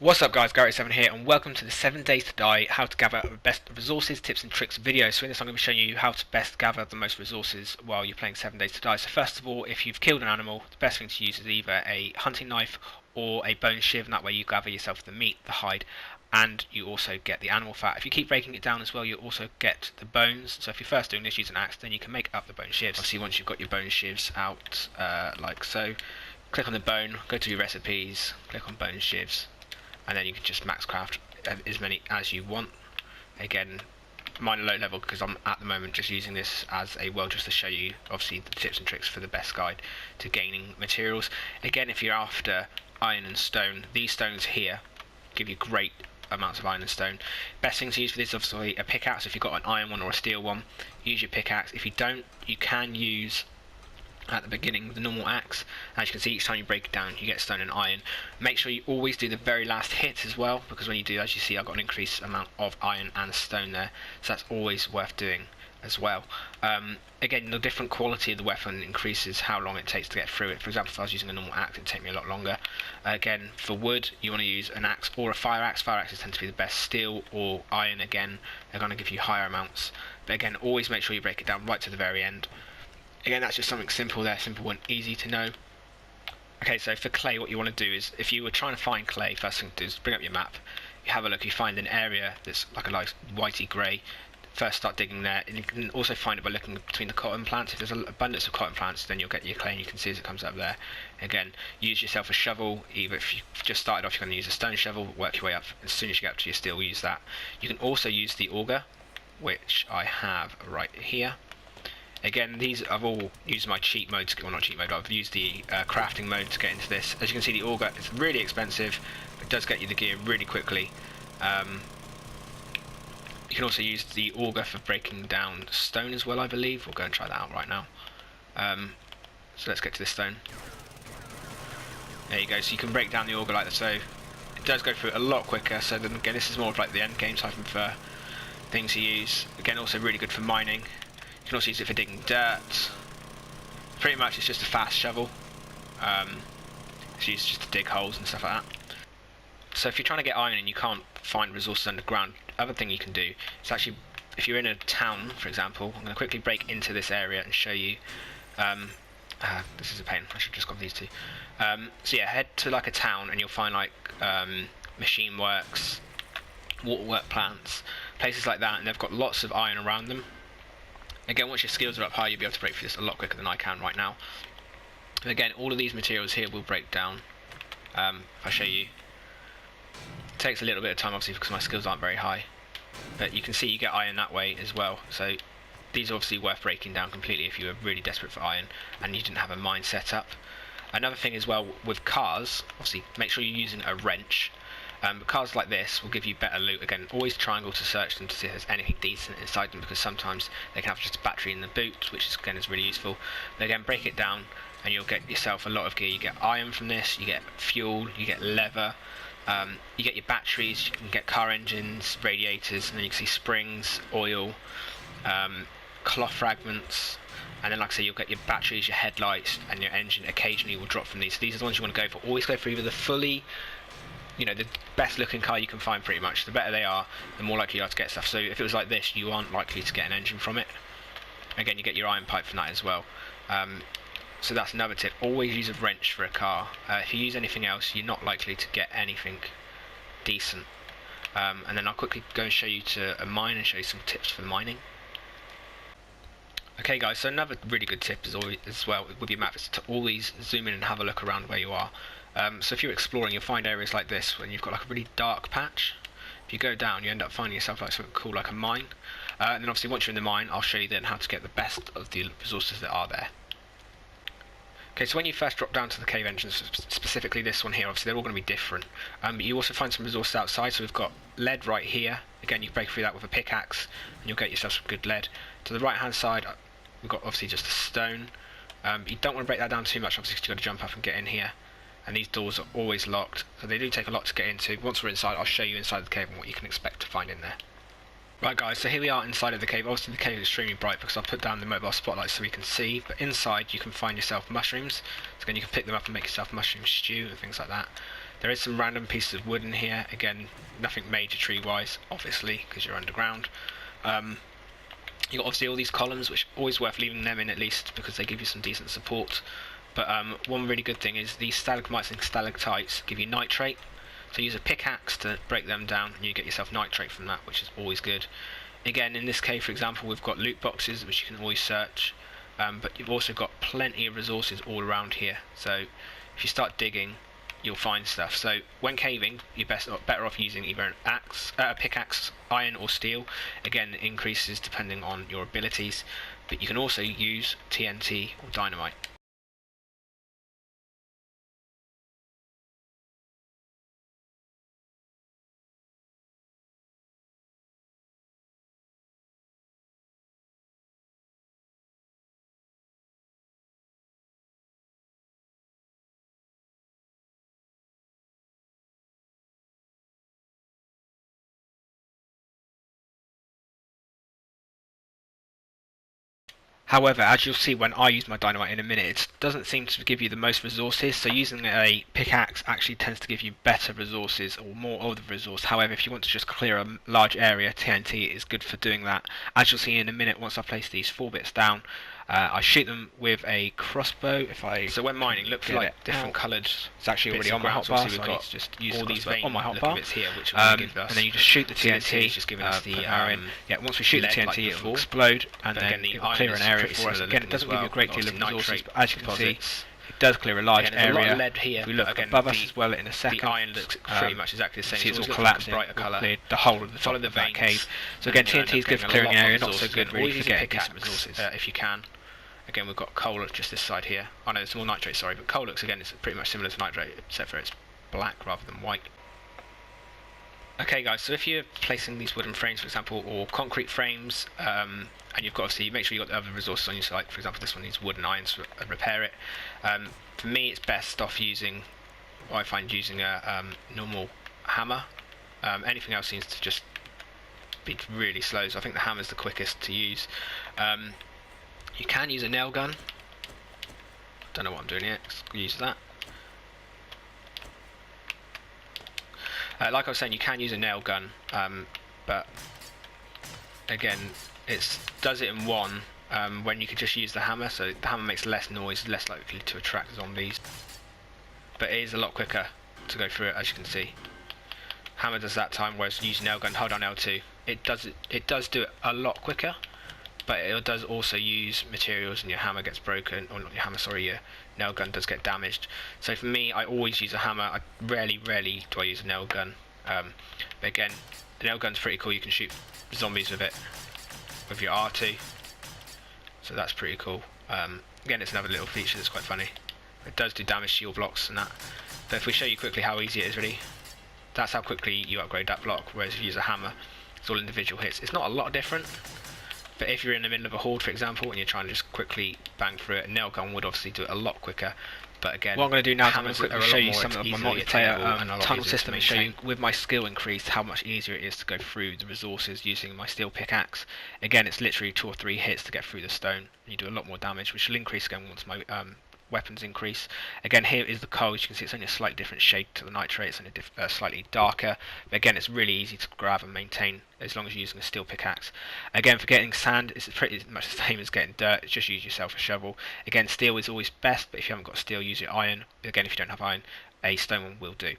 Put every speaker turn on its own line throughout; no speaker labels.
What's up guys, Gary7 here and welcome to the 7 Days to Die How to Gather the Best Resources, Tips and Tricks video. So in this I'm going to be showing you how to best gather the most resources while you're playing 7 Days to Die. So first of all, if you've killed an animal, the best thing to use is either a hunting knife or a bone shiv, and that way you gather yourself the meat, the hide, and you also get the animal fat. If you keep breaking it down as well, you also get the bones. So if you're first doing this, use an axe, then you can make up the bone shivs. Obviously once you've got your bone shivs out, like so, click on the bone, go to your recipes, click on bone shivs, and then you can just max craft as many as you want. Again, mine are low level because I'm at the moment just using this as a just to show you obviously the tips and tricks for the best guide to gaining materials. Again, if you're after iron and stone, these stones here give you great amounts of iron and stone. Best thing to use for this is obviously a pickaxe. If you've got an iron one or a steel one, use your pickaxe. If you don't, you can use at the beginning the normal axe. As you can see, each time you break it down you get stone and iron. Make sure you always do the very last hit as well, because when you do, as you see, I've got an increased amount of iron and stone there, so that's always worth doing as well. Again, the different quality of the weapon increases how long it takes to get through it. For example, if I was using a normal axe, it would take me a lot longer. Again, for wood you want to use an axe or a fire axe. Fire axes tend to be the best. Steel or iron, again, they're going to give you higher amounts, but again, always make sure you break it down right to the very end. Again, that's just something simple there, simple and easy to know. Okay, so for clay, what you want to do is, if you were trying to find clay, first thing to do is bring up your map, you have a look, you find an area that's like a nice whitey grey, first start digging there, and you can also find it by looking between the cotton plants. If there's an abundance of cotton plants, then you'll get your clay, and you can see as it comes up there. Again, use yourself a shovel. Either if you just started off, you're going to use a stone shovel, work your way up, as soon as you get up to your steel, use that. You can also use the auger, which I have right here. Again, these I've all used my cheat mode to get, well, not cheat mode, I've used the crafting mode to get into this. As you can see, the auger is really expensive, but it does get you the gear really quickly. You can also use the auger for breaking down stone as well, I believe. We'll go and try that out right now. So let's get to this stone. There you go, so you can break down the auger like that, so it does go through it a lot quicker. So then again, this is more of like the end game type of thing to use. Again, also really good for mining. You can also use it for digging dirt. Pretty much it's just a fast shovel. It's used just to dig holes and stuff like that. So if you're trying to get iron and you can't find resources underground, other thing you can do is actually, if you're in a town, for example, I'm going to quickly break into this area and show you. This is a pain, I should have just got these two. So yeah, head to like a town and you'll find like machine works, waterwork plants, places like that, and they've got lots of iron around them. Again, once your skills are up high, you'll be able to break through this a lot quicker than I can right now. And again, all of these materials here will break down. If I show you, it takes a little bit of time obviously because my skills aren't very high, but you can see you get iron that way as well. So these are obviously worth breaking down completely if you were really desperate for iron and you didn't have a mine set up. Another thing as well with cars, obviously make sure you're using a wrench. Cars like this will give you better loot. Again, always triangle to search them to see if there's anything decent inside them, because sometimes they can have just a battery in the boot, which is, again, is really useful. But again, break it down and you'll get yourself a lot of gear. You get iron from this, you get fuel, you get leather, you get your batteries, you can get car engines, radiators, and then you can see springs, oil, cloth fragments, and then like I say, you'll get your batteries, your headlights, and your engine occasionally will drop from these. So these are the ones you want to go for. Always go for either the fully, the best looking car you can find pretty much. The better they are, the more likely you are to get stuff. So if it was like this, you aren't likely to get an engine from it. Again, you get your iron pipe from that as well. So that's another tip. Always use a wrench for a car. If you use anything else, you're not likely to get anything decent. And then I'll quickly go and show you to a mine and show you some tips for mining. Okay guys, so another really good tip is always, as well with your map, is to always zoom in and have a look around where you are. So if you're exploring, you'll find areas like this when you've got like a really dark patch. If you go down, you end up finding yourself like something cool like a mine. And then obviously once you're in the mine, I'll show you then how to get the best of the resources that are there. Okay, so when you first drop down to the cave entrance, specifically this one here, obviously they're all going to be different. But you also find some resources outside, so we've got lead right here. Again, you can break through that with a pickaxe and you'll get yourself some good lead. To the right hand side, we've got obviously just a stone. You don't want to break that down too much, obviously, because you've got to jump up and get in here. And these doors are always locked, so they do take a lot to get into. Once we're inside, I'll show you inside the cave and what you can expect to find in there. Right guys, so here we are inside of the cave. Obviously the cave is extremely bright because I've put down the mobile spotlight so we can see, but inside you can find yourself mushrooms. So again, you can pick them up and make yourself mushroom stew and things like that. There is some random pieces of wood in here. Again, nothing major tree wise, obviously, because you're underground. You've got obviously all these columns, which are always worth leaving them in at least, because they give you some decent support. But one really good thing is these stalagmites and stalactites give you nitrate. So use a pickaxe to break them down, and you get yourself nitrate from that, which is always good. Again, in this cave, for example, we've got loot boxes, which you can always search. But you've also got plenty of resources all around here. So if you start digging, you'll find stuff. So when caving, you're better off using either an axe, pickaxe, iron or steel. Again, it increases depending on your abilities, but you can also use TNT or dynamite. However, as you'll see when I use my dynamite in a minute, it doesn't seem to give you the most resources, so using a pickaxe actually tends to give you better resources, or more of the resource. However, if you want to just clear a large area, TNT is good for doing that. As you'll see in a minute, once I place these 4 bits down, I shoot them with a crossbow. So when mining, look for like different coloured. It's actually already on my hotbar, so we've got just use all these on my hotbar bits here, which will give us. And then you just shoot the TNT. It's just giving us the yeah. Once we shoot the TNT, it will explode, and then it will clear an area for us. Again, it doesn't give you a great deal of resources, but as you can see, it does clear a large area. A lot of lead here. If we look above us as well in a second, the iron looks pretty much exactly the same. See, it's all collapsing, brighter colour. Cleared the whole of the top of that cave. So again, TNT is good for clearing area, not so good really for getting decent resources if you can. Again, we've got coal just this side here. Oh no, it's more nitrate, sorry, but coal looks again is pretty much similar to nitrate, except for it's black rather than white. Okay guys, so if you're placing these wooden frames, for example, or concrete frames, and you've got obviously make sure you've got the other resources on your site. For example, this one needs wood and iron to repair it. For me, it's best off using, what I find, using a normal hammer. Anything else seems to just be really slow, so I think the hammer's the quickest to use. You can use a nail gun. Don't know what I'm doing here. Use that. Like I was saying, you can use a nail gun, but again, it does it in one when you could just use the hammer. So the hammer makes less noise, less likely to attract zombies, but it is a lot quicker to go through it, as you can see. Hammer does that time, whereas use nail gun, hold on L2. It does do it a lot quicker. But it does also use materials, and your hammer gets broken, or not your hammer, sorry, your nail gun does get damaged. So for me, I always use a hammer. I rarely do I use a nail gun. But again, the nail gun's pretty cool. You can shoot zombies with it with your R2. So that's pretty cool. Again, it's another little feature that's quite funny. It does do damage to your blocks and that. But if we show you quickly how easy it is, really, that's how quickly you upgrade that block. Whereas if you use a hammer, it's all individual hits. It's not a lot different. But if you're in the middle of a horde, for example, and you're trying to just quickly bang through it, a nail gun would obviously do it a lot quicker. But again, what I'm going to do now is I'm going to quickly show you some of my multiplayer tunnel system and show you, with my skill increased, how much easier it is to go through the resources using my steel pickaxe. Again, it's literally 2 or 3 hits to get through the stone. You do a lot more damage, which will increase again once my weapons increase. Again, here is the coal. As you can see, it's only a slightly different shade to the nitrate. It's only slightly darker. But again, it's really easy to grab and maintain as long as you're using a steel pickaxe. Again, for getting sand, it's pretty much the same as getting dirt. Just use yourself a shovel. Again, steel is always best, but if you haven't got steel, use your iron. Again, if you don't have iron, a stone one will do.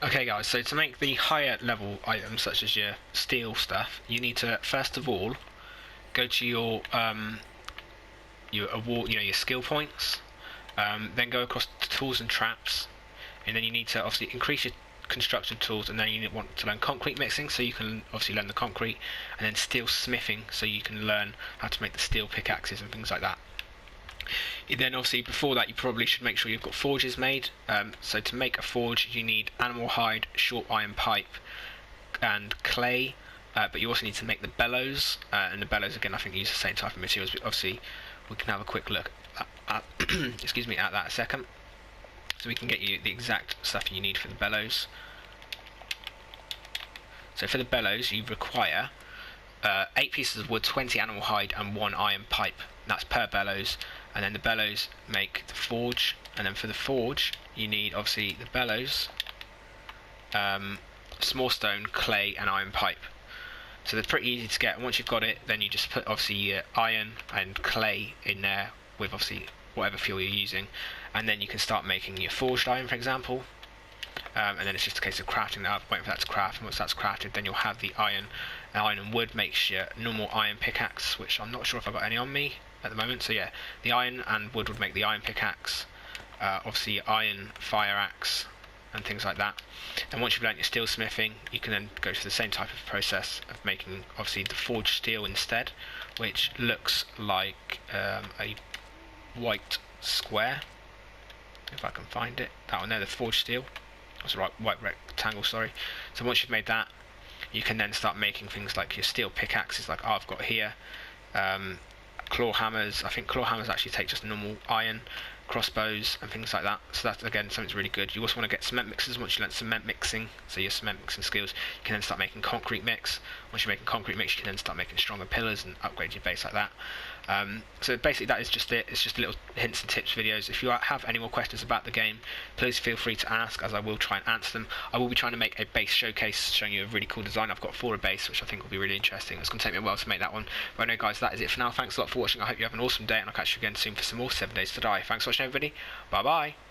Okay guys, so to make the higher level items such as your steel stuff, you need to first of all go to your award, your skill points, then go across to tools and traps, and then you need to obviously increase your construction tools, and then you want to learn concrete mixing, so you can obviously learn the concrete, and then steel smithing, so you can learn how to make the steel pickaxes and things like that. Then obviously before that you probably should make sure you've got forges made. So to make a forge you need animal hide, short iron pipe and clay, but you also need to make the bellows, and the bellows again I think use the same type of materials, but obviously we can have a quick look at excuse me, at that a second, so we can get you the exact stuff you need for the bellows. So for the bellows you require 8 pieces of wood, 20 animal hide, and 1 iron pipe. And that's per bellows. And then the bellows make the forge. And then for the forge, you need obviously the bellows, small stone, clay, and iron pipe. So they're pretty easy to get. And once you've got it, then you just put obviously your iron and clay in there with obviously whatever fuel you're using, and then you can start making your forged iron, for example. And then it's just a case of crafting that up, waiting for that to craft, and once that's crafted, then you'll have the iron. And iron and wood makes your normal iron pickaxe, which I'm not sure if I've got any on me at the moment. So yeah, the iron and wood would make the iron pickaxe. Obviously iron fire axe and things like that. And once you've learnt your steel smithing, you can then go through the same type of process of making obviously the forged steel instead, which looks like a white square, if I can find it. That one there, the forged steel. That's right, white rectangle, sorry. So once you've made that, you can then start making things like your steel pickaxes, like I've got here. Claw hammers. I think claw hammers actually take just normal iron. Crossbows and things like that. So that's again something that's really good. You also want to get cement mixers. Once you learn cement mixing, so your cement mixing skills, you can then start making concrete mix. Once you're making concrete mix, you can then start making stronger pillars and upgrade your base like that. So basically that is just it. It's just little hints and tips videos. If you have any more questions about the game, please feel free to ask, as I will try and answer them. I will be trying to make a base showcase showing you a really cool design I've got for a base, which I think will be really interesting. It's going to take me a while to make that one. But anyway guys, that is it for now. Thanks a lot for watching. I hope you have an awesome day, and I'll catch you again soon for some more 7 Days to Die. Thanks for watching everybody. Bye bye.